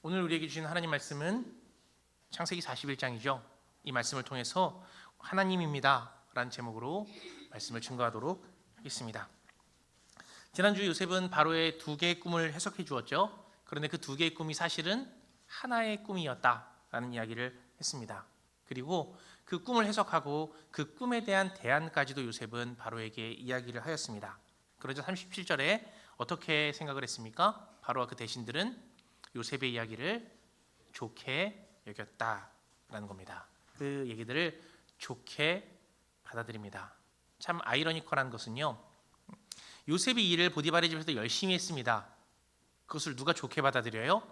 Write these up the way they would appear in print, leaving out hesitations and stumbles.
오늘 우리에게 주신 하나님 말씀은 창세기 41장이죠. 이 말씀을 통해서 하나님입니다 라는 제목으로 말씀을 증거하도록 하겠습니다. 지난주 요셉은 바로의 두 개의 꿈을 해석해 주었죠. 그런데 그 두 개의 꿈이 사실은 하나의 꿈이었다라는 이야기를 했습니다. 그리고 그 꿈을 해석하고 그 꿈에 대한 대안까지도 요셉은 바로에게 이야기를 하였습니다. 그러자 37절에 어떻게 생각을 했습니까? 바로와 그 대신들은 요셉의 이야기를 좋게 여겼다라는 겁니다. 그 얘기들을 좋게 받아들입니다. 참 아이러니컬한 것은요, 요셉이 일을 보디발의 집에서 열심히 했습니다. 그것을 누가 좋게 받아들여요?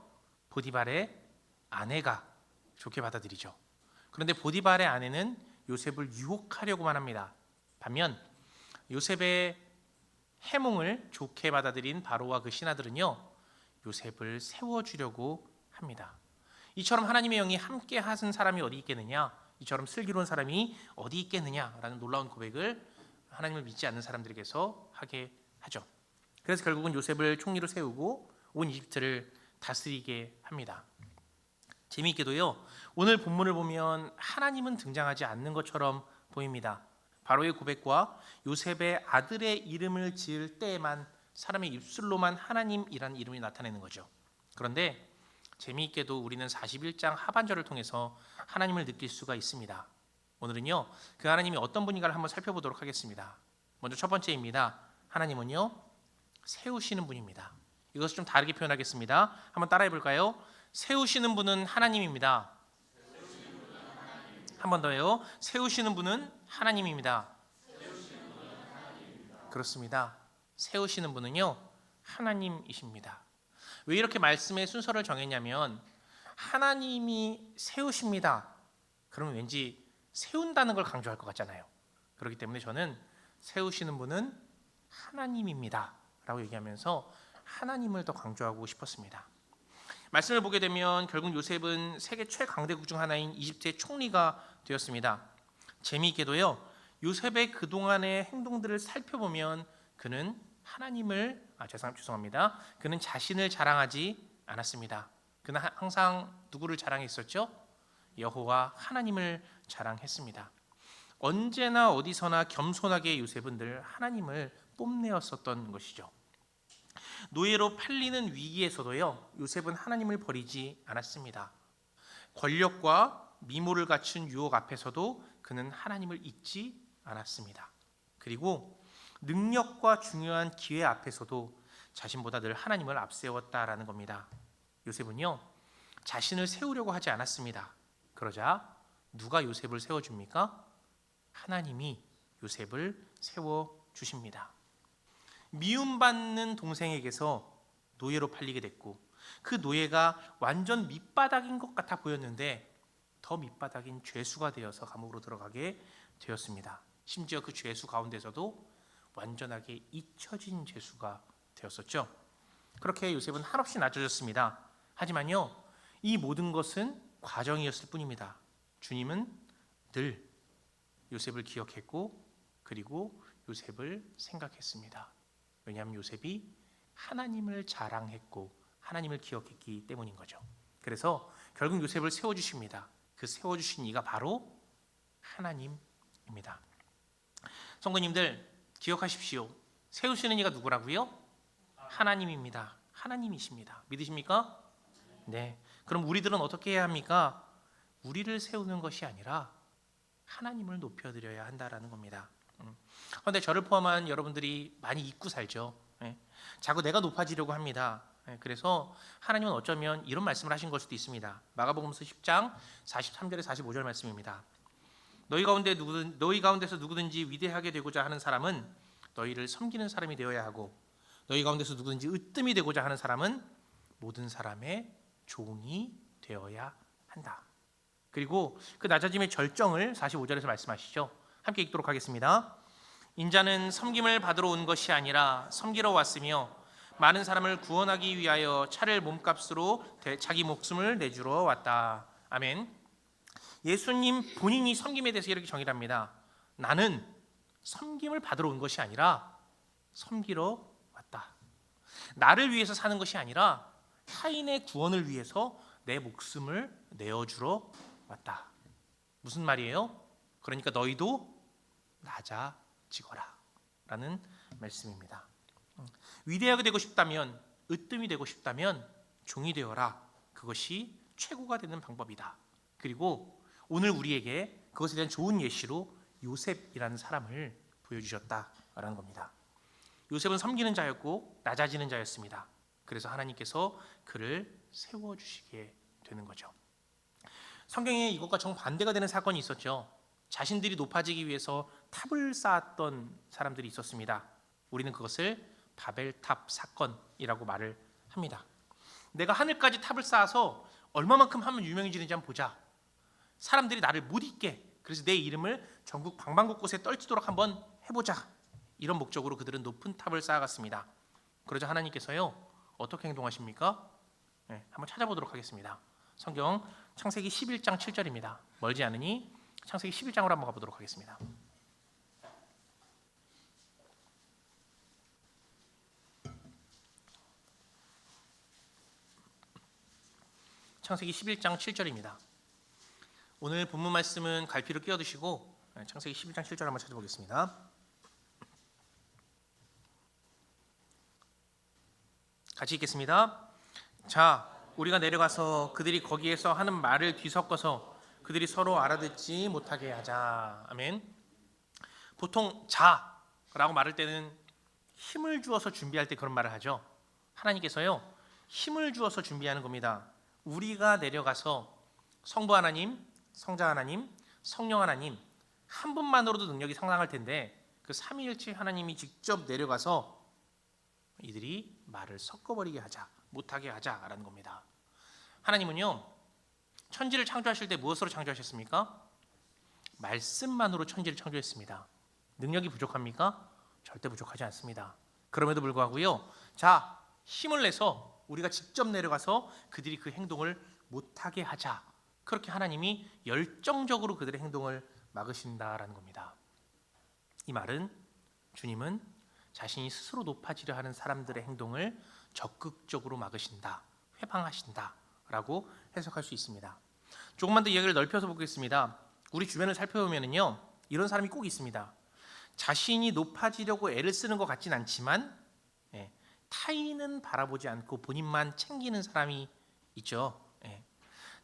보디발의 아내가 좋게 받아들이죠. 그런데 보디발의 아내는 요셉을 유혹하려고만 합니다. 반면 요셉의 해몽을 좋게 받아들인 바로와 그 신하들은요, 요셉을 세워주려고 합니다. 이처럼 하나님의 영이 함께 하신 사람이 어디 있겠느냐, 이처럼 슬기로운 사람이 어디 있겠느냐라는 놀라운 고백을 하나님을 믿지 않는 사람들에게서 하게 하죠. 그래서 결국은 요셉을 총리로 세우고 온 이집트를 다스리게 합니다. 재미있게도요, 오늘 본문을 보면 하나님은 등장하지 않는 것처럼 보입니다. 바로의 고백과 요셉의 아들의 이름을 지을 때에만 사람의 입술로만 하나님이라는 이름이 나타내는 거죠. 그런데 재미있게도 우리는 41장 하반절을 통해서 하나님을 느낄 수가 있습니다. 오늘은요, 그 하나님이 어떤 분인가를 한번 살펴보도록 하겠습니다. 먼저 첫 번째입니다. 하나님은요, 세우시는 분입니다. 이것을 좀 다르게 표현하겠습니다. 한번 따라해 볼까요? 세우시는 분은 하나님입니다. 한 번 더요. 세우시는 분은 하나님입니다. 그렇습니다. 세우시는 분은요, 하나님이십니다. 왜 이렇게 말씀의 순서를 정했냐면, 하나님이 세우십니다. 그러면 왠지 세운다는 걸 강조할 것 같잖아요. 그렇기 때문에 저는 세우시는 분은 하나님입니다 라고 얘기하면서 하나님을 더 강조하고 싶었습니다. 말씀을 보게 되면 결국 요셉은 세계 최강대국 중 하나인 이집트의 총리가 되었습니다. 재미있게도요, 요셉의 그동안의 행동들을 살펴보면 그는 그는 자신을 자랑하지 않았습니다. 그는 항상 누구를 자랑했었죠? 여호와 하나님을 자랑했습니다. 언제나 어디서나 겸손하게 요셉은 늘 하나님을 뽐내었었던 것이죠. 노예로 팔리는 위기에서도요, 요셉은 하나님을 버리지 않았습니다. 권력과 미모를 갖춘 유혹 앞에서도 그는 하나님을 잊지 않았습니다. 그리고 능력과 중요한 기회 앞에서도 자신보다 늘 하나님을 앞세웠다라는 겁니다. 요셉은요, 자신을 세우려고 하지 않았습니다. 그러자 누가 요셉을 세워줍니까? 하나님이 요셉을 세워주십니다. 미움받는 동생에게서 노예로 팔리게 됐고, 그 노예가 완전 밑바닥인 것 같아 보였는데 더 밑바닥인 죄수가 되어서 감옥으로 들어가게 되었습니다. 심지어 그 죄수 가운데서도 완전하게 잊혀진 죄수가 되었었죠. 그렇게 요셉은 한없이 낮아졌습니다. 하지만요, 이 모든 것은 과정이었을 뿐입니다. 주님은 늘 요셉을 기억했고, 그리고 요셉을 생각했습니다. 왜냐하면 요셉이 하나님을 자랑했고 하나님을 기억했기 때문인 거죠. 그래서 결국 요셉을 세워주십니다. 그 세워주신 이가 바로 하나님입니다. 성도님들, 기억하십시오. 세우시는 이가 누구라고요? 하나님입니다. 하나님이십니다. 믿으십니까? 네. 그럼 우리들은 어떻게 해야 합니까? 우리를 세우는 것이 아니라 하나님을 높여드려야 한다라는 겁니다. 그런데 저를 포함한 여러분들이 많이 잊고 살죠. 자꾸 내가 높아지려고 합니다. 그래서 하나님은 어쩌면 이런 말씀을 하신 걸 수도 있습니다. 마가복음서 10장 43절에 45절 말씀입니다. 너희 가운데서 누구든지 위대하게 되고자 하는 사람은 너희를 섬기는 사람이 되어야 하고, 너희 가운데서 누구든지 으뜸이 되고자 하는 사람은 모든 사람의 종이 되어야 한다. 그리고 그 낮아짐의 절정을 45절에서 말씀하시죠. 함께 읽도록 하겠습니다. 인자는 섬김을 받으러 온 것이 아니라 섬기러 왔으며 많은 사람을 구원하기 위하여 차를 몸값으로 자기 목숨을 내주러 왔다. 아멘. 예수님 본인이 섬김에 대해서 이렇게 정의를 합니다. 나는 섬김을 받으러 온 것이 아니라 섬기러 왔다. 나를 위해서 사는 것이 아니라 타인의 구원을 위해서 내 목숨을 내어주러 왔다. 무슨 말이에요? 그러니까 너희도 낮아지거라 라는 말씀입니다. 위대하게 되고 싶다면, 으뜸이 되고 싶다면 종이 되어라. 그것이 최고가 되는 방법이다. 그리고 오늘 우리에게 그것에 대한 좋은 예시로 요셉이라는 사람을 보여주셨다라는 겁니다. 요셉은 섬기는 자였고 낮아지는 자였습니다. 그래서 하나님께서 그를 세워주시게 되는 거죠. 성경에 이것과 정반대가 되는 사건이 있었죠. 자신들이 높아지기 위해서 탑을 쌓았던 사람들이 있었습니다. 우리는 그것을 바벨탑 사건이라고 말을 합니다. 내가 하늘까지 탑을 쌓아서 얼마만큼 하면 유명해지는지 한번 보자. 사람들이 나를 못 잊게, 그래서 내 이름을 전국 방방곳곳에 떨치도록 한번 해보자. 이런 목적으로 그들은 높은 탑을 쌓아갔습니다. 그러자 하나님께서요, 어떻게 행동하십니까? 네, 한번 찾아보도록 하겠습니다. 성경 창세기 11장 7절입니다. 멀지 않으니 창세기 11장으로 한번 가보도록 하겠습니다. 창세기 11장 7절입니다. 오늘 본문 말씀은 갈피를 끼워두시고 창세기 11장 7절 한번 찾아보겠습니다. 같이 읽겠습니다. 자, 우리가 내려가서 그들이 거기에서 하는 말을 뒤섞어서 그들이 서로 알아듣지 못하게 하자. 아멘. 보통 자라고 말할 때는 힘을 주어서 준비할 때 그런 말을 하죠. 하나님께서요, 힘을 주어서 준비하는 겁니다. 우리가 내려가서 성부 하나님, 성자 하나님, 성령 하나님 한 분만으로도 능력이 상당할 텐데 그 삼위일체 하나님이 직접 내려가서 이들이 말을 섞어버리게 하자, 못하게 하자라는 겁니다. 하나님은요, 천지를 창조하실 때 무엇으로 창조하셨습니까? 말씀만으로 천지를 창조했습니다. 능력이 부족합니까? 절대 부족하지 않습니다. 그럼에도 불구하고요, 자, 힘을 내서 우리가 직접 내려가서 그들이 그 행동을 못하게 하자. 그렇게 하나님이 열정적으로 그들의 행동을 막으신다라는 겁니다. 이 말은 주님은 자신이 스스로 높아지려 하는 사람들의 행동을 적극적으로 막으신다, 회방하신다라고 해석할 수 있습니다. 조금만 더 이야기를 넓혀서 보겠습니다. 우리 주변을 살펴보면요, 이런 사람이 꼭 있습니다. 자신이 높아지려고 애를 쓰는 것 같진 않지만 타인은 바라보지 않고 본인만 챙기는 사람이 있죠.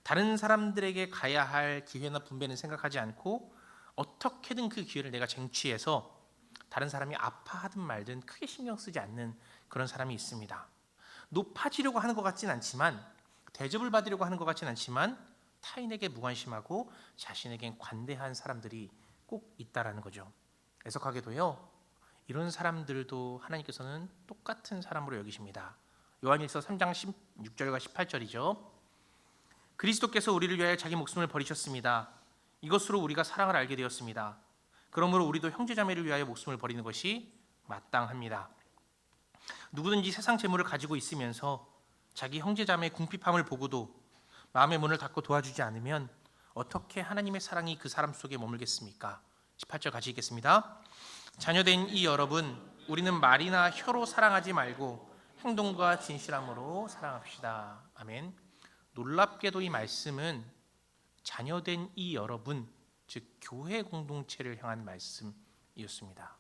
다른 사람들에게 가야 할 기회나 분배는 생각하지 않고 어떻게든 그 기회를 내가 쟁취해서 다른 사람이 아파하든 말든 크게 신경 쓰지 않는 그런 사람이 있습니다. 높아지려고 하는 것 같진 않지만, 대접을 받으려고 하는 것 같진 않지만 타인에게 무관심하고 자신에겐 관대한 사람들이 꼭 있다라는 거죠. 애석하게도요, 이런 사람들도 하나님께서는 똑같은 사람으로 여기십니다. 요한일서 3장 16절과 18절이죠. 그리스도께서 우리를 위하여 자기 목숨을 버리셨습니다. 이것으로 우리가 사랑을 알게 되었습니다. 그러므로 우리도 형제자매를 위하여 목숨을 버리는 것이 마땅합니다. 누구든지 세상 재물을 가지고 있으면서 자기 형제자매의 궁핍함을 보고도 마음의 문을 닫고 도와주지 않으면 어떻게 하나님의 사랑이 그 사람 속에 머물겠습니까? 18절 같이 읽겠습니다. 자녀된 이 여러분, 우리는 말이나 혀로 사랑하지 말고 행동과 진실함으로 사랑합시다. 아멘. 놀랍게도 이 말씀은 자녀된 이 여러분, 즉 교회 공동체를 향한 말씀이었습니다.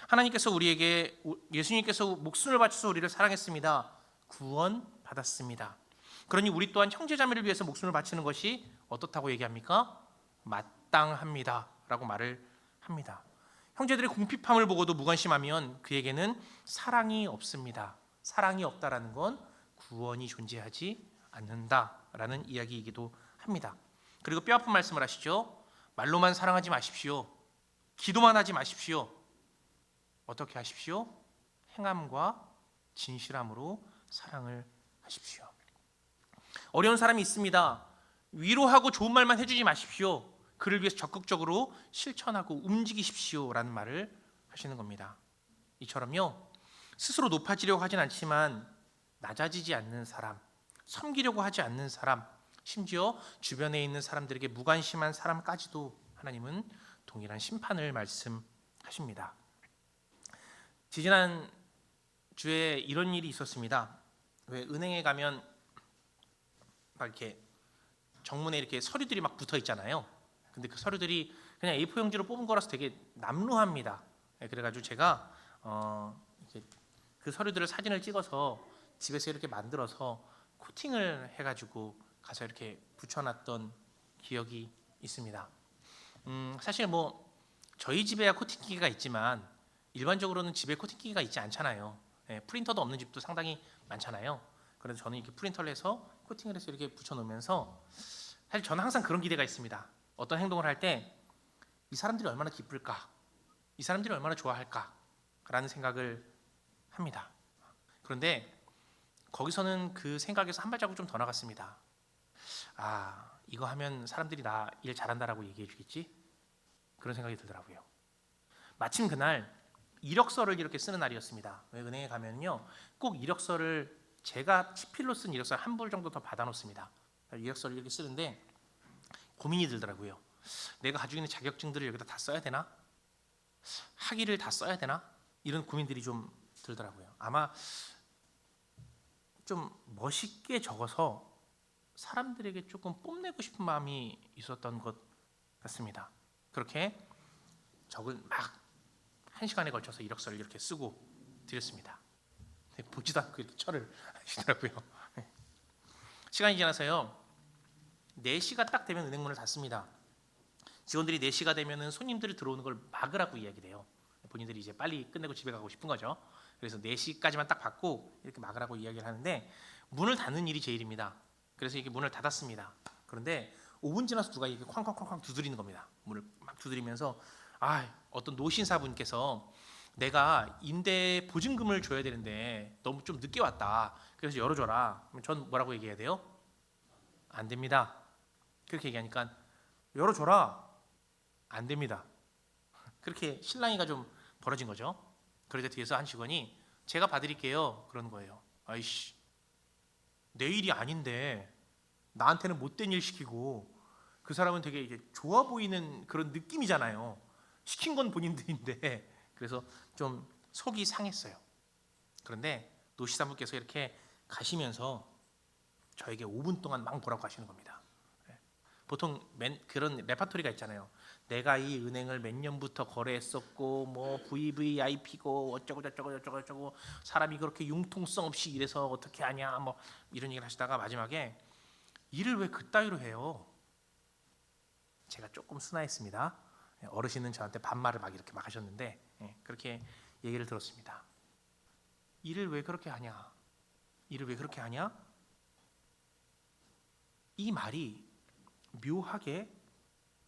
하나님께서 우리에게, 예수님께서 목숨을 바쳐서 우리를 사랑했습니다. 구원 받았습니다. 그러니 우리 또한 형제자매를 위해서 목숨을 바치는 것이 어떻다고 얘기합니까? 마땅합니다 라고 말을 합니다. 형제들의 궁핍함을 보고도 무관심하면 그에게는 사랑이 없습니다. 사랑이 없다라는 건 구원이 존재하지 않는다라는 이야기이기도 합니다. 그리고 뼈아픈 말씀을 하시죠. 말로만 사랑하지 마십시오. 기도만 하지 마십시오. 어떻게 하십시오? 행함과 진실함으로 사랑을 하십시오. 어려운 사람이 있습니다. 위로하고 좋은 말만 해주지 마십시오. 그를 위해서 적극적으로 실천하고 움직이십시오라는 말을 하시는 겁니다. 이처럼요, 스스로 높아지려고 하진 않지만 낮아지지 않는 사람, 섬기려고 하지 않는 사람, 심지어 주변에 있는 사람들에게 무관심한 사람까지도 하나님은 동일한 심판을 말씀하십니다. 지지난 주에 이런 일이 있었습니다. 왜 은행에 가면 막 이렇게 정문에 이렇게 서류들이 막 붙어 있잖아요. 근데 그 서류들이 그냥 A4 용지로 뽑은 거라서 되게 남루합니다. 그래가지고 제가 이렇게 그 서류들을 사진을 찍어서 집에서 이렇게 만들어서 코팅을 해가지고 가서 이렇게 붙여놨던 기억이 있습니다. 사실 뭐 저희 집에야 코팅기가 있지만 일반적으로는 집에 코팅기가 있지 않잖아요. 프린터도 없는 집도 상당히 많잖아요. 그래서 저는 이렇게 프린터를 해서 코팅을 해서 이렇게 붙여놓으면서 사실 저는 항상 그런 기대가 있습니다. 어떤 행동을 할 때 이 사람들이 얼마나 기쁠까, 이 사람들이 얼마나 좋아할까라는 생각을 합니다. 그런데 거기서는 그 생각에서 한 발자국 좀 더 나갔습니다. 아, 이거 하면 사람들이 나 일 잘한다라고 얘기해 주겠지? 그런 생각이 들더라고요. 마침 그날 이력서를 이렇게 쓰는 날이었습니다. 은행에 가면요, 꼭 이력서를 제가 치필로 쓴 이력서 한 불 정도 더 받아놓습니다. 이력서를 이렇게 쓰는데 고민이 들더라고요. 내가 가지고 있는 자격증들을 여기다 다 써야 되나? 학위를 다 써야 되나? 이런 고민들이 좀 들더라고요. 아마 좀 멋있게 적어서 사람들에게 조금 뽐내고 싶은 마음이 있었던 것 같습니다. 그렇게 적을 막 1시간에 걸쳐서 이력서를 이렇게 쓰고 드렸습니다. 보지도 않고 이렇게 철을 하시더라고요. 시간이 지나서요, 4시가 딱 되면 은행 문을 닫습니다. 직원들이 4시가 되면은 손님들이 들어오는 걸 막으라고 이야기를 해요. 본인들이 이제 빨리 끝내고 집에 가고 싶은 거죠. 그래서 4시까지만 딱 받고 이렇게 막으라고 이야기를 하는데 문을 닫는 일이 제 일입니다. 그래서 이게 문을 닫았습니다. 그런데 5분 지나서 누가 이렇게 쾅쾅쾅쾅 두드리는 겁니다. 문을 막 두드리면서 어떤 노신사분께서 내가 임대 보증금을 줘야 되는데 너무 좀 늦게 왔다. 그래서 열어줘라. 그럼 전 뭐라고 얘기해야 돼요? 안 됩니다. 그렇게 얘기하니까 열어줘라. 안 됩니다. 그렇게 실랑이가 좀 벌어진 거죠. 그러자 뒤에서 한 직원이 제가 봐드릴게요. 그러는 거예요. 아이씨, 내 일이 아닌데 나한테는 못된 일 시키고 그 사람은 되게 이게 좋아 보이는 그런 느낌이잖아요. 시킨 건 본인들인데 그래서 좀 속이 상했어요. 그런데 노시사분께서 이렇게 가시면서 저에게 5분 동안 막 뭐라고 하시는 겁니다. 보통 그런 레파토리가 있잖아요. 내가 이 은행을 몇 년부터 거래했었고 뭐 VVIP고 어쩌고 저쩌고 저쩌고 저쩌고 사람이 그렇게 융통성 없이 일해서 어떻게 하냐 뭐 이런 얘기를 하시다가 마지막에 일을 왜 그따위로 해요? 제가 조금 순화했습니다. 어르신은 저한테 반말을 막 이렇게 막 하셨는데 그렇게 얘기를 들었습니다. 일을 왜 그렇게 하냐? 일을 왜 그렇게 하냐? 이 말이 묘하게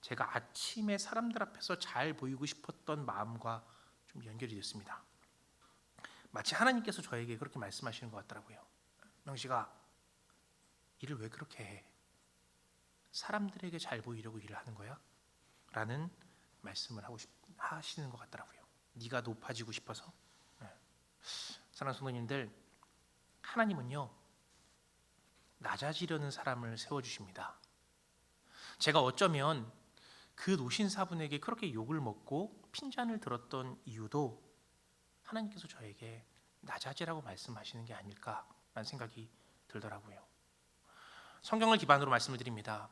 제가 아침에 사람들 앞에서 잘 보이고 싶었던 마음과 좀 연결이 됐습니다. 마치 하나님께서 저에게 그렇게 말씀하시는 것 같더라고요. 명식아, 일을 왜 그렇게 해? 사람들에게 잘 보이려고 일을 하는 거야? 라는 말씀을 하시는 것 같더라고요. 네가 높아지고 싶어서. 사랑하는 성도님들, 하나님은요 낮아지려는 사람을 세워주십니다. 제가 어쩌면 그 노신사분에게 그렇게 욕을 먹고 핀잔을 들었던 이유도 하나님께서 저에게 낮아지라고 말씀하시는 게 아닐까라는 생각이 들더라고요. 성경을 기반으로 말씀을 드립니다.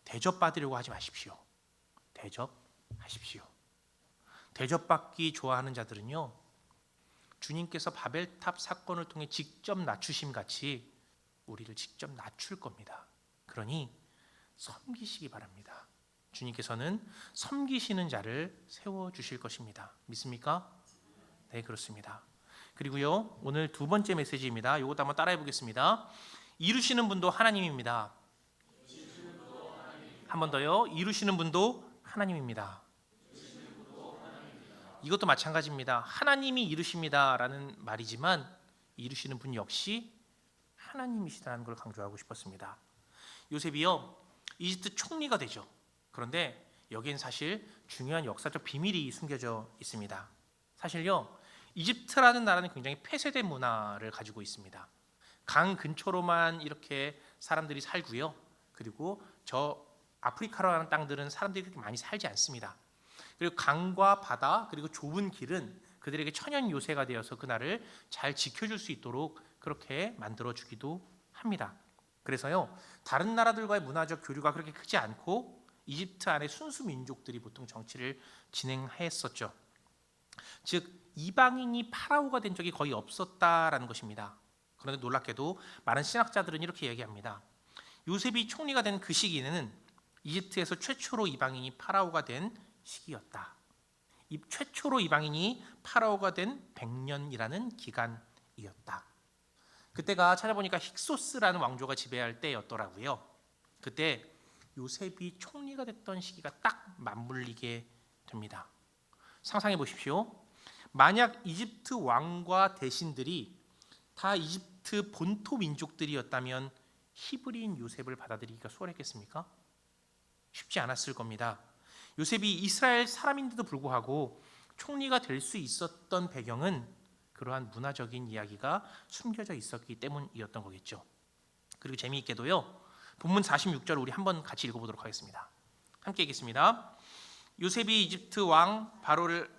대접받으려고 하지 마십시오. 대접하십시오. 대접받기 좋아하는 자들은요, 주님께서 바벨탑 사건을 통해 직접 낮추심 같이 우리를 직접 낮출 겁니다. 그러니 섬기시기 바랍니다. 주님께서는 섬기시는 자를 세워주실 것입니다. 믿습니까? 네, 그렇습니다. 그리고요, 오늘 두 번째 메시지입니다. 이것도 한번 따라해 보겠습니다. 이루시는 분도 하나님입니다. 한 번 더요. 이루시는 분도 하나님입니다. 이것도 마찬가지입니다. 하나님이 이루십니다라는 말이지만 이루시는 분 역시 하나님이시다는 걸 강조하고 싶었습니다. 요셉이요, 이집트 총리가 되죠. 그런데 여기엔 사실 중요한 역사적 비밀이 숨겨져 있습니다. 사실요, 이집트라는 나라는 굉장히 폐쇄된 문화를 가지고 있습니다. 강 근처로만 이렇게 사람들이 살고요. 그리고 저 아프리카라는 땅들은 사람들이 그렇게 많이 살지 않습니다. 그리고 강과 바다 그리고 좁은 길은 그들에게 천연 요새가 되어서 그 나라를 잘 지켜줄 수 있도록 그렇게 만들어 주기도 합니다. 그래서요, 다른 나라들과의 문화적 교류가 그렇게 크지 않고 이집트 안에 순수 민족들이 보통 정치를 진행했었죠. 즉 이방인이 파라오가 된 적이 거의 없었다라는 것입니다. 그런데 놀랍게도 많은 신학자들은 이렇게 얘기합니다. 요셉이 총리가 된 그 시기는 이집트에서 최초로 이방인이 파라오가 된 시기였다. 최초로 이방인이 파라오가 된 100년이라는 기간이었다. 그때가 찾아보니까 힉소스라는 왕조가 지배할 때였더라고요. 그때 요셉이 총리가 됐던 시기가 딱 맞물리게 됩니다. 상상해 보십시오. 만약 이집트 왕과 대신들이 다 이집트 본토 민족들이었다면 히브리인 요셉을 받아들이기가 수월했겠습니까? 쉽지 않았을 겁니다. 요셉이 이스라엘 사람인데도 불구하고 총리가 될 수 있었던 배경은 그러한 문화적인 이야기가 숨겨져 있었기 때문이었던 거겠죠. 그리고 재미있게도요, 본문 46절 우리 한번 같이 읽어보도록 하겠습니다. 함께 읽겠습니다. 요셉이 이집트 왕 바로를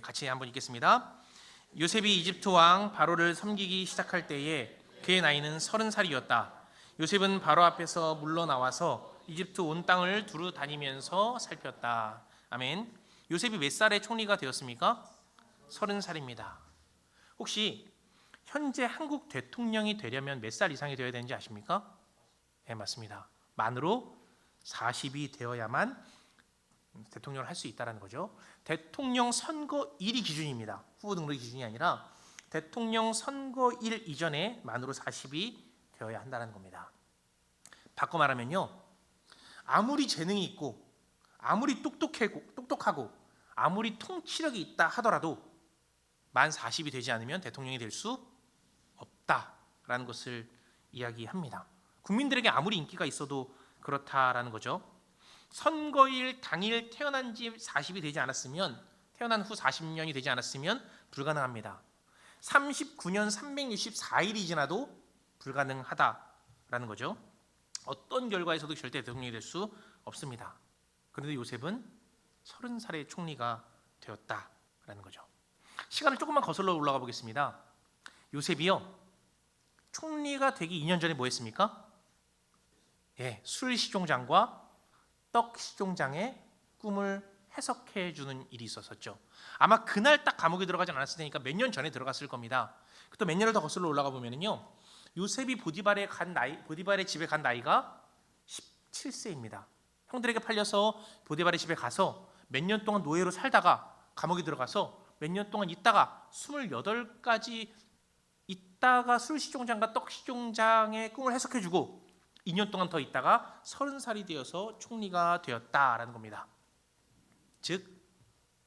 같이 한번 읽겠습니다. 요셉이 이집트 왕 바로를 섬기기 시작할 때에 그의 나이는 30살이었다. 요셉은 바로 앞에서 물러나와서 이집트 온 땅을 두루 다니면서 살폈다. 아멘. 요셉이 몇 살에 총리가 되었습니까? 30살입니다. 혹시 현재 한국 대통령이 되려면 몇 살 이상이 되어야 되는지 아십니까? 네, 맞습니다. 만으로 40이 되어야만 대통령을 할 수 있다는 거죠. 대통령 선거일이 기준입니다. 후보 등록이 기준이 아니라 대통령 선거일 이전에 만으로 40이 되어야 한다는 겁니다. 바꿔 말하면요, 아무리 재능이 있고 아무리 똑똑하고 아무리 통치력이 있다 하더라도 만 40이 되지 않으면 대통령이 될 수 없다라는 것을 이야기합니다. 국민들에게 아무리 인기가 있어도 그렇다라는 거죠. 선거일 당일 태어난 지 40이 되지 않았으면, 태어난 후 40년이 되지 않았으면 불가능합니다. 39년 364일이 지나도 불가능하다라는 거죠. 어떤 결과에서도 절대 대통령이 될 수 없습니다. 그런데 요셉은 30살의 총리가 되었다라는 거죠. 시간을 조금만 거슬러 올라가 보겠습니다. 요셉이요, 총리가 되기 2년 전에 뭐 했습니까? 술 시종장과 떡 시종장의 꿈을 해석해 주는 일이 있었었죠. 아마 그날 딱 감옥에 들어가진 않았을 테니까 몇 년 전에 들어갔을 겁니다. 또 몇 년을 더 거슬러 올라가 보면은요, 요셉이 보디발의 집에 간 나이가 17세입니다. 형들에게 팔려서 보디발의 집에 가서 몇 년 동안 노예로 살다가 감옥에 들어가서 몇 년 동안 있다가 28까지 있다가 술 시종장과 떡 시종장의 꿈을 해석해주고 2년 동안 더 있다가 30살이 되어서 총리가 되었다라는 겁니다. 즉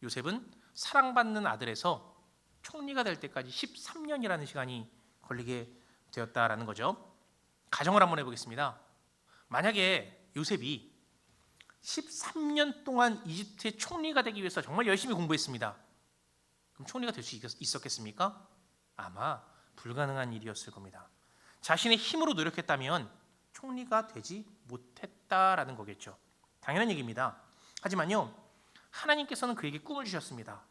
요셉은 사랑받는 아들에서 총리가 될 때까지 13년이라는 시간이 걸리게 되었다라는 거죠. 가정을 한번 해보겠습니다. 만약에 요셉이 13년 동안 이집트의 총리가 되기 위해서 정말 열심히 공부했습니다. 그럼 총리가 될 수 있었겠습니까? 아마 불가능한 일이었을 겁니다. 자신의 힘으로 노력했다면 총리가 되지 못했다라는 거겠죠. 당연한 얘기입니다. 하지만요, 하나님께서는 그에게 꿈을 주셨습니다.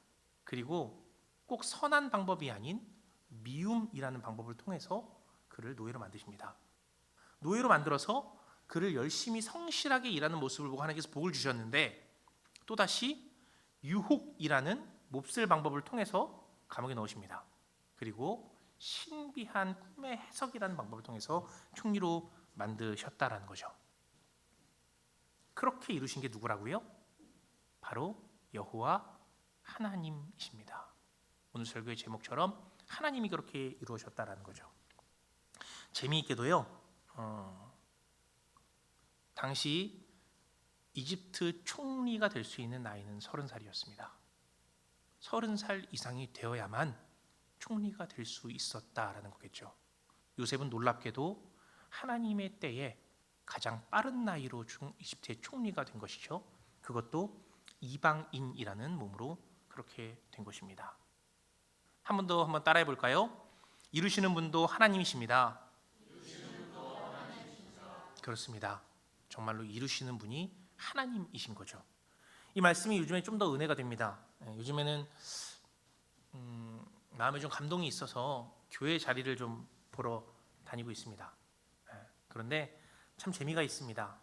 그리고 꼭 선한 방법이 아닌 미움이라는 방법을 통해서 그를 노예로 만드십니다. 노예로 만들어서 그를 열심히 성실하게 일하는 모습을 보고 하나님께서 복을 주셨는데, 또다시 유혹이라는 몹쓸 방법을 통해서 감옥에 넣으십니다. 그리고 신비한 꿈의 해석이라는 방법을 통해서 총리로 만드셨다라는 거죠. 그렇게 이루신 게 누구라고요? 바로 여호와 하나님이십니다. 오늘 설교의 제목처럼 하나님이 그렇게 이루어졌다라는 거죠. 재미있게도요, 당시 이집트 총리가 될 수 있는 나이는 30살이었습니다. 30살 이상이 되어야만 총리가 될 수 있었다라는 거겠죠. 요셉은 놀랍게도 하나님의 때에 가장 빠른 나이로 이집트의 총리가 된 것이죠. 그것도 이방인이라는 몸으로 그렇게 된 것입니다. 한 번 더 한번 따라해 볼까요? 이루시는 분도 하나님이십니다. 그렇습니다. 정말로 이루시는 분이 하나님이신 거죠. 이 말씀이 요즘에 좀 더 은혜가 됩니다. 요즘에는 마음에 좀 감동이 있어서 교회 자리를 좀 보러 다니고 있습니다. 그런데 참 재미가 있습니다.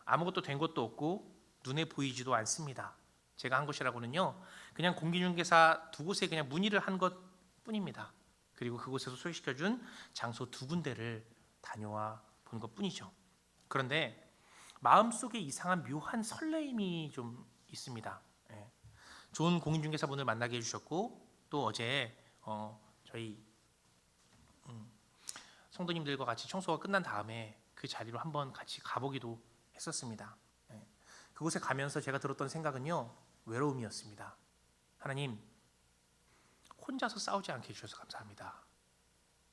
아무것도 된 것도 없고 눈에 보이지도 않습니다. 제가 한 것이라고는요, 그냥 공기중개사 두 곳에 그냥 문의를 한 것뿐입니다. 그리고 그곳에서 소개시켜준 장소 두 군데를 다녀와 본 것뿐이죠. 그런데 마음속에 이상한 묘한 설레임이 좀 있습니다. 좋은 공인중개사분을 만나게 해주셨고, 또 어제 저희 성도님들과 같이 청소가 끝난 다음에 그 자리로 한번 같이 가보기도 했었습니다. 그곳에 가면서 제가 들었던 생각은요, 외로움이었습니다. 하나님, 혼자서 싸우지 않게 해주셔서 감사합니다.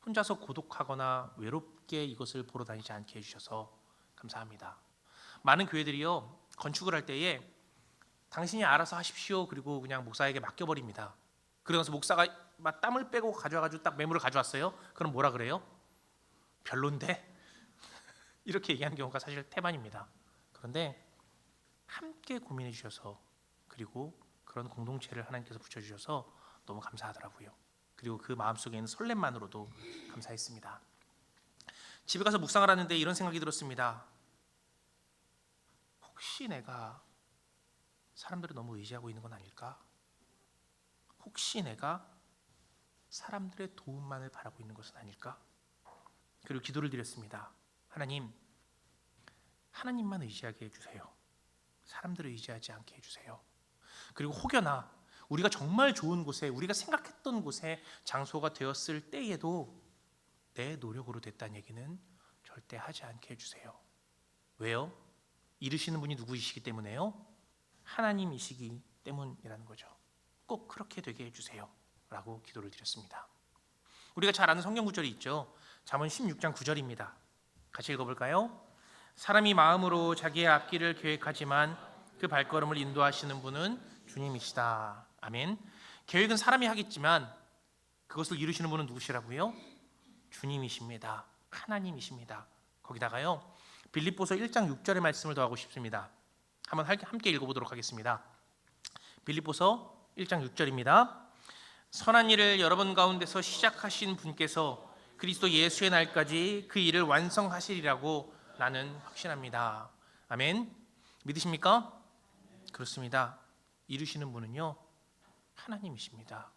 혼자서 고독하거나 외롭게 이것을 보러 다니지 않게 해주셔서 감사합니다. 많은 교회들이요, 건축을 할 때에 당신이 알아서 하십시오, 그리고 그냥 목사에게 맡겨버립니다. 그러면서 목사가 막 땀을 빼고 가져와가지고 딱 매물을 가져왔어요. 그럼 뭐라 그래요? 별론데? 이렇게 얘기하는 경우가 사실 태반입니다. 그런데 함께 고민해 주셔서, 그리고 그런 공동체를 하나님께서 붙여주셔서 너무 감사하더라고요. 그리고 그 마음속에 있는 설렘만으로도 감사했습니다. 집에 가서 묵상을 하는데 이런 생각이 들었습니다. 혹시 내가 사람들을 너무 의지하고 있는 건 아닐까? 혹시 내가 사람들의 도움만을 바라고 있는 것은 아닐까? 그리고 기도를 드렸습니다. 하나님, 하나님만 의지하게 해주세요. 사람들을 의지하지 않게 해주세요. 그리고 혹여나 우리가 정말 좋은 곳에, 우리가 생각했던 곳에 장소가 되었을 때에도 내 노력으로 됐다는 얘기는 절대 하지 않게 해주세요. 왜요? 이루시는 분이 누구이시기 때문에요? 하나님이시기 때문이라는 거죠. 꼭 그렇게 되게 해주세요 라고 기도를 드렸습니다. 우리가 잘 아는 성경 구절이 있죠. 잠언 16장 9절입니다. 같이 읽어볼까요? 사람이 마음으로 자기의 앞길을 계획하지만 그 발걸음을 인도하시는 분은 주님이시다. 아멘. 계획은 사람이 하겠지만 그것을 이루시는 분은 누구시라고요? 주님이십니다. 하나님이십니다. 거기다가요, 빌립보서 1장 6절의 말씀을 더하고 싶습니다. 한번 함께 읽어보도록 하겠습니다. 빌립보서 1장 6절입니다. 선한 일을 여러분 가운데서 시작하신 분께서 그리스도 예수의 날까지 그 일을 완성하시리라고 나는 확신합니다. 아멘. 믿으십니까? 그렇습니다. 이루시는 분은요, 하나님이십니다.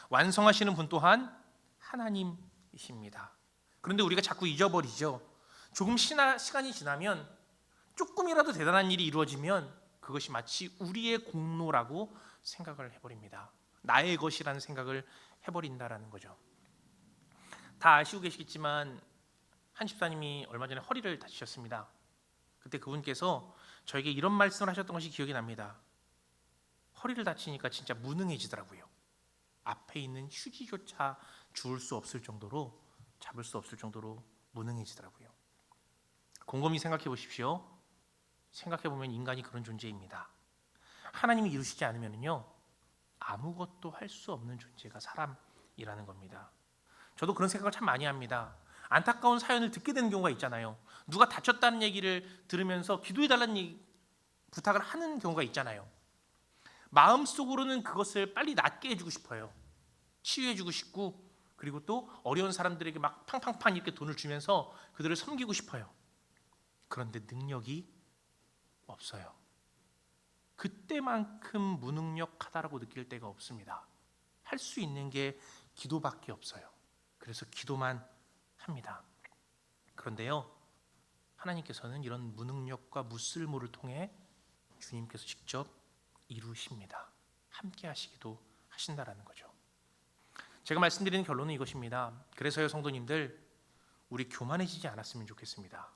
완성하시는 분 또한 하나님이십니다. 그런데 우리가 자꾸 잊어버리죠. 조금 시간이 지나면, 조금이라도 대단한 일이 이루어지면 그것이 마치 우리의 공로라고 생각을 해버립니다. 나의 것이라는 생각을 해버린다라는 거죠. 다 아시고 계시겠지만 한 집사님이 얼마 전에 허리를 다치셨습니다. 그때 그분께서 저에게 이런 말씀을 하셨던 것이 기억이 납니다. 허리를 다치니까 진짜 무능해지더라고요. 앞에 있는 휴지조차 주울 수 없을 정도로, 잡을 수 없을 정도로 무능해지더라고요. 곰곰이 생각해 보십시오. 생각해 보면 인간이 그런 존재입니다. 하나님이 이루시지 않으면요, 아무것도 할 수 없는 존재가 사람이라는 겁니다. 저도 그런 생각을 참 많이 합니다. 안타까운 사연을 듣게 되는 경우가 있잖아요. 누가 다쳤다는 얘기를 들으면서 기도해달라는 부탁을 하는 경우가 있잖아요. 마음속으로는 그것을 빨리 낫게 해주고 싶어요. 치유해주고 싶고, 그리고 또 어려운 사람들에게 막 팡팡팡 이렇게 돈을 주면서 그들을 섬기고 싶어요. 그런데 능력이 없어요. 그때만큼 무능력하다라고 느낄 때가 없습니다. 할 수 있는 게 기도밖에 없어요. 그래서 기도만 합니다. 그런데요, 하나님께서는 이런 무능력과 무쓸모를 통해 주님께서 직접 이루십니다. 함께 하시기도 하신다라는 거죠. 제가 말씀드리는 결론은 이것입니다. 그래서요, 성도님들, 우리 교만해지지 않았으면 좋겠습니다.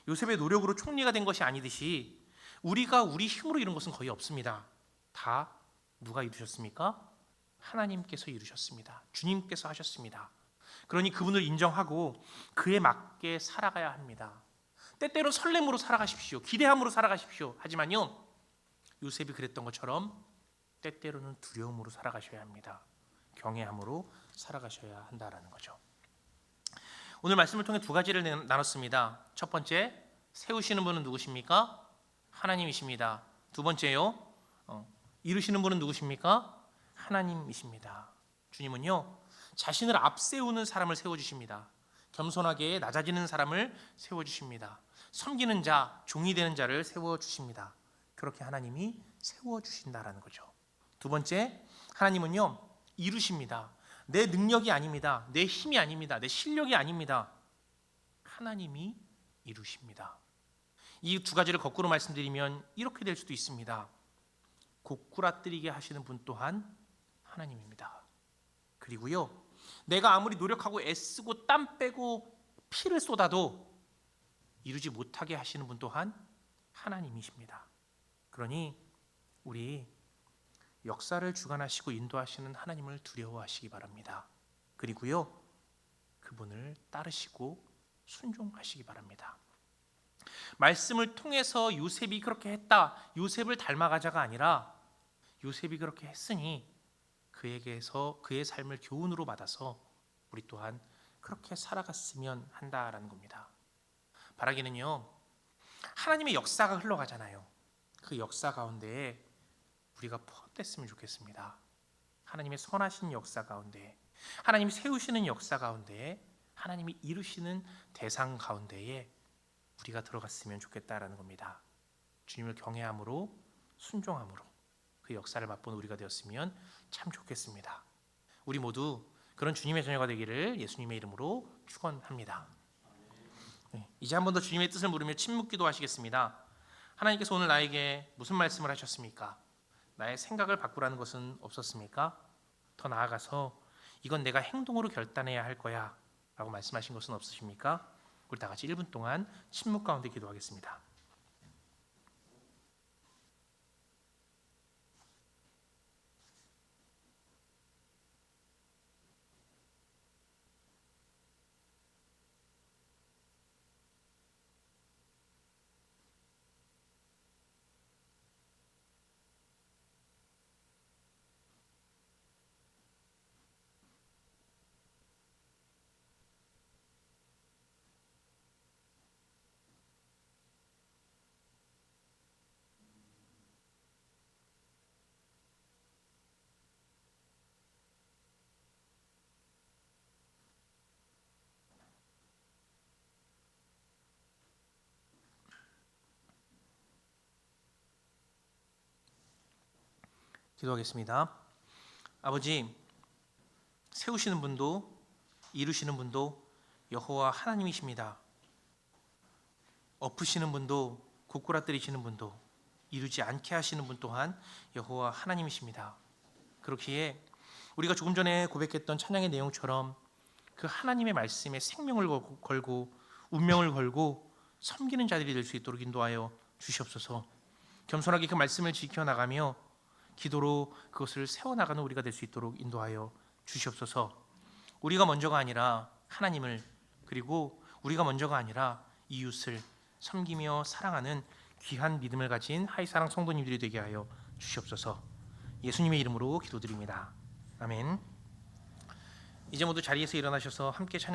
요셉의 노력으로 총리가 된 것이 아니듯이 우리가 우리 힘으로 이룬 것은 거의 없습니다. 다 누가 이루셨습니까? 하나님께서 이루셨습니다. 주님께서 하셨습니다. 그러니 그분을 인정하고 그에 맞게 살아가야 합니다. 때때로 설렘으로 살아가십시오. 기대함으로 살아가십시오. 하지만요, 요셉이 그랬던 것처럼 때때로는 두려움으로 살아가셔야 합니다. 경외함으로 살아가셔야 한다라는 거죠. 오늘 말씀을 통해 두 가지를 나눴습니다. 첫 번째, 세우시는 분은 누구십니까? 하나님이십니다. 두 번째요, 이루시는 분은 누구십니까? 하나님이십니다. 주님은요, 자신을 앞세우는 사람을 세워주십니다. 겸손하게 낮아지는 사람을 세워주십니다. 섬기는 자, 종이 되는 자를 세워주십니다. 그렇게 하나님이 세워주신다라는 거죠. 두 번째, 하나님은요 이루십니다. 내 능력이 아닙니다. 내 힘이 아닙니다. 내 실력이 아닙니다. 하나님이 이루십니다. 이 두 가지를 거꾸로 말씀드리면 이렇게 될 수도 있습니다. 고꾸라뜨리게 하시는 분 또한 하나님입니다. 그리고요, 내가 아무리 노력하고 애쓰고 땀 빼고 피를 쏟아도 이루지 못하게 하시는 분 또한 하나님이십니다. 그러니 우리 역사를 주관하시고 인도하시는 하나님을 두려워하시기 바랍니다. 그리고요, 그분을 따르시고 순종하시기 바랍니다. 말씀을 통해서 요셉이 그렇게 했다, 요셉을 닮아가자가 아니라 요셉이 그렇게 했으니 그에게서 그의 삶을 교훈으로 받아서 우리 또한 그렇게 살아갔으면 한다라는 겁니다. 바라기는요, 하나님의 역사가 흘러가잖아요. 그 역사 가운데에 우리가 포함됐으면 좋겠습니다. 하나님의 선하신 역사 가운데, 하나님이 세우시는 역사 가운데, 하나님이 이루시는 대상 가운데에 우리가 들어갔으면 좋겠다라는 겁니다. 주님을 경외함으로, 순종함으로 그 역사를 맛보는 우리가 되었으면 참 좋겠습니다. 우리 모두 그런 주님의 자녀가 되기를 예수님의 이름으로 축원합니다. 이제 한 번 더 주님의 뜻을 물으며 침묵 기도하시겠습니다. 하나님께서 오늘 나에게 무슨 말씀을 하셨습니까? 나의 생각을 바꾸라는 것은 없었습니까? 더 나아가서 이건 내가 행동으로 결단해야 할 거야 라고 말씀하신 것은 없으십니까? 우리 다 같이 1분 동안 침묵 가운데 기도하겠습니다. 기도하겠습니다. 아버지, 세우시는 분도 이루시는 분도 여호와 하나님이십니다. 엎으시는 분도 고꾸라뜨리시는 분도 이루지 않게 하시는 분 또한 여호와 하나님이십니다. 그렇기에 우리가 조금 전에 고백했던 찬양의 내용처럼 그 하나님의 말씀에 생명을 걸고 운명을 걸고 섬기는 자들이 될 수 있도록 인도하여 주시옵소서. 겸손하게 그 말씀을 지켜나가며 기도로 그것을 세워나가는 우리가 될 수 있도록 인도하여 주시옵소서. 우리가 먼저가 아니라 하나님을, 그리고 우리가 먼저가 아니라 이웃을 섬기며 사랑하는 귀한 믿음을 가진 하이사랑 성도님들이 되게 하여 주시옵소서. 예수님의 이름으로 기도드립니다. 아멘. 이제 모두 자리에서 일어나셔서 함께 찬양